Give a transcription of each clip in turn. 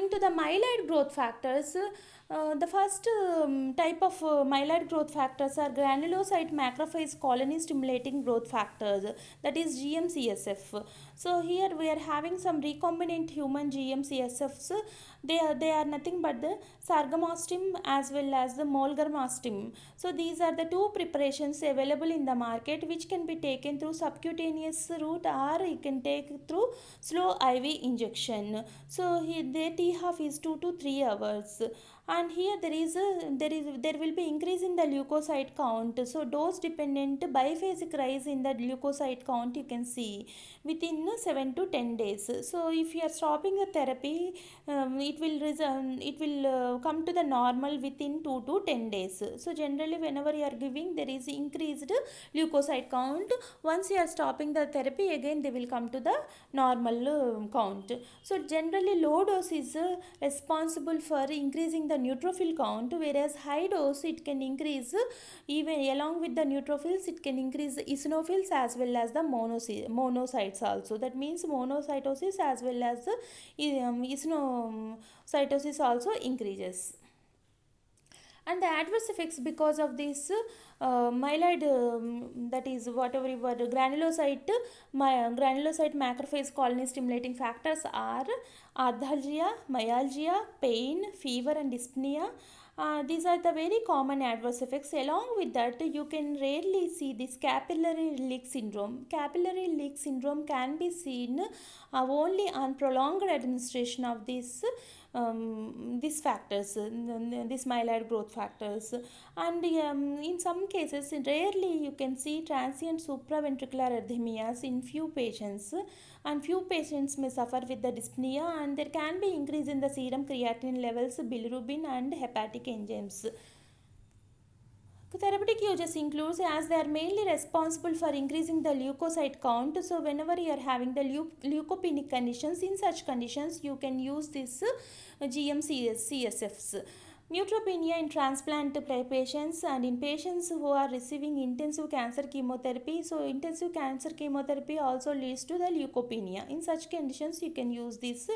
coming to the myeloid growth factors, the first type of myeloid growth factors are granulocyte macrophage colony stimulating growth factors, that is GM-CSF. So here we are having some recombinant human GM-CSFs. They are nothing but the sargamastim as well as the molgramostim. So these are the two preparations available in the market, which can be taken through subcutaneous route, or you can take through slow IV injection. So here their T half is 2 to 3 hours, and here there will be increase in the leukocyte count. So dose dependent biphasic rise in the leukocyte count you can see within 7 to 10 days. So if you are stopping the therapy, it will come to the normal within 2 to 10 days. So generally whenever you are giving, there is increased leukocyte count. Once you are stopping the therapy, again they will come to the normal count. So generally low dose is responsible for increasing the neutrophil count, whereas high dose it can increase, even along with the neutrophils, it can increase the eosinophils as well as the monocytes also. That means monocytosis as well as the eosinocytosis also increases. And the adverse effects because of this myeloid, that is whatever you were granulocyte macrophage colony stimulating factors are arthalgia, myalgia, pain, fever and dyspnea. These are the very common adverse effects. Along with that, you can rarely see this capillary leak syndrome. Capillary leak syndrome can be seen only on prolonged administration of these factors, these myeloid growth factors. And in some cases, rarely you can see transient supraventricular arrhythmias in few patients, and few patients may suffer with the dyspnea, and there can be increase in the serum creatinine levels, bilirubin and hepatic enzymes. Therapeutic uses includes, as they are mainly responsible for increasing the leukocyte count. So whenever you are having the leukopenic conditions, in such conditions you can use this GM-CSFs. Neutropenia in transplant patients and in patients who are receiving intensive cancer chemotherapy. So intensive cancer chemotherapy also leads to the leukopenia. In such conditions you can use these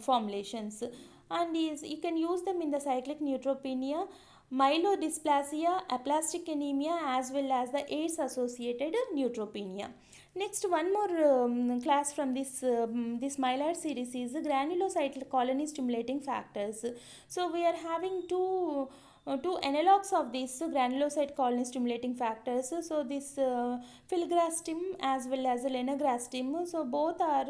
formulations, and you can use them in the cyclic neutropenia, myelodysplasia, aplastic anemia as well as the AIDS associated neutropenia. Next, one more class from this myeloid series is granulocyte colony stimulating factors. So we are having two analogs of these granulocyte colony stimulating factors. So this filgrastim as well as lenagrastim. So both are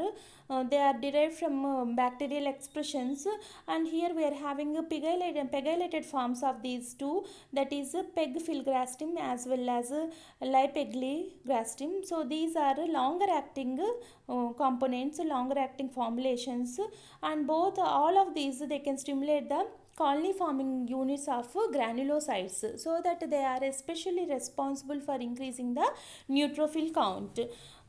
they are derived from bacterial expressions, and here we are having a pegylated forms of these two, that is pegfilgrastim as well as lipegligrastim. So these are longer acting components, longer acting formulations, and both all of these they can stimulate the colony forming units of granulocytes, so that they are especially responsible for increasing the neutrophil count,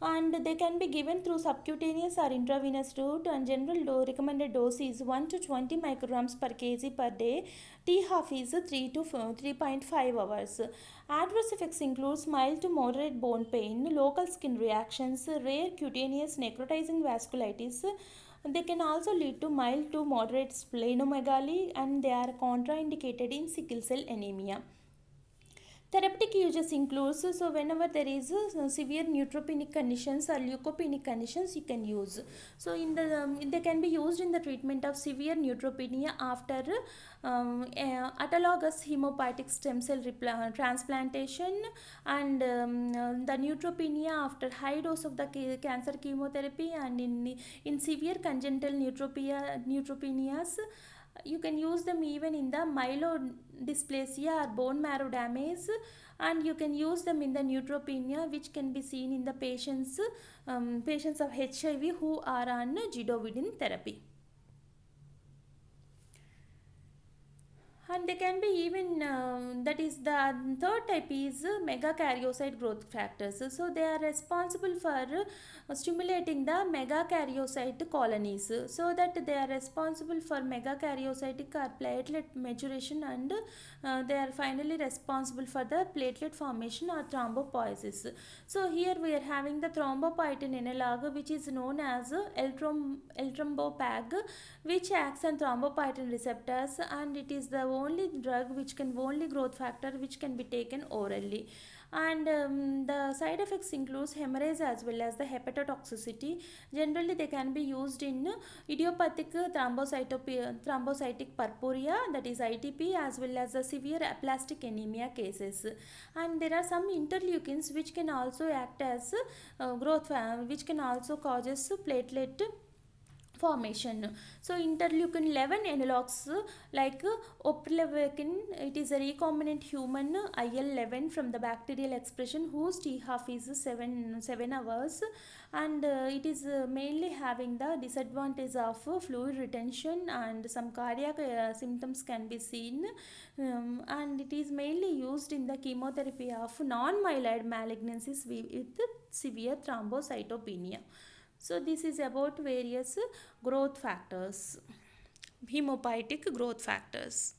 and they can be given through subcutaneous or intravenous route, and general recommended dose is 1 to 20 micrograms per kg per day. T half is 3 to 3.5 hours. Adverse effects includes mild to moderate bone pain, local skin reactions, rare cutaneous necrotizing vasculitis. They can also lead to mild to moderate splenomegaly, and they are contraindicated in sickle cell anemia. Therapeutic uses includes, so whenever there is severe neutropenic conditions or leukopenic conditions, you can use. So they can be used in the treatment of severe neutropenia after autologous hemopoietic stem cell transplantation, and the neutropenia after high dose of the cancer chemotherapy, and in severe congenital neutropenias. You can use them even in the myelodysplasia or bone marrow damage, and you can use them in the neutropenia, which can be seen in the patients of HIV who are on zidovudin therapy. and they can be even that is the third type is megakaryocyte growth factors. So they are responsible for stimulating the megakaryocyte colonies, so that they are responsible for megakaryocytic or platelet maturation, and they are finally responsible for the platelet formation or thrombopoiesis. So here we are having the thrombopoietin analog, which is known as eltrombopag, which acts on thrombopoietin receptors, and it is the only drug which can only growth factor which can be taken orally. And the side effects includes hemorrhage as well as the hepatotoxicity. Generally they can be used in idiopathic thrombocytic purpura, that is ITP, as well as the severe aplastic anemia cases. And there are some interleukins which can also act as which can also causes platelet formation. So interleukin 11 analogs like oprelvekin, it is a recombinant human IL-11 from the bacterial expression whose T half is 7 hours, and it is mainly having the disadvantage of fluid retention, and some cardiac symptoms can be seen, and it is mainly used in the chemotherapy of non-myeloid malignancies with severe thrombocytopenia. So this is about various growth factors, hemopietic growth factors.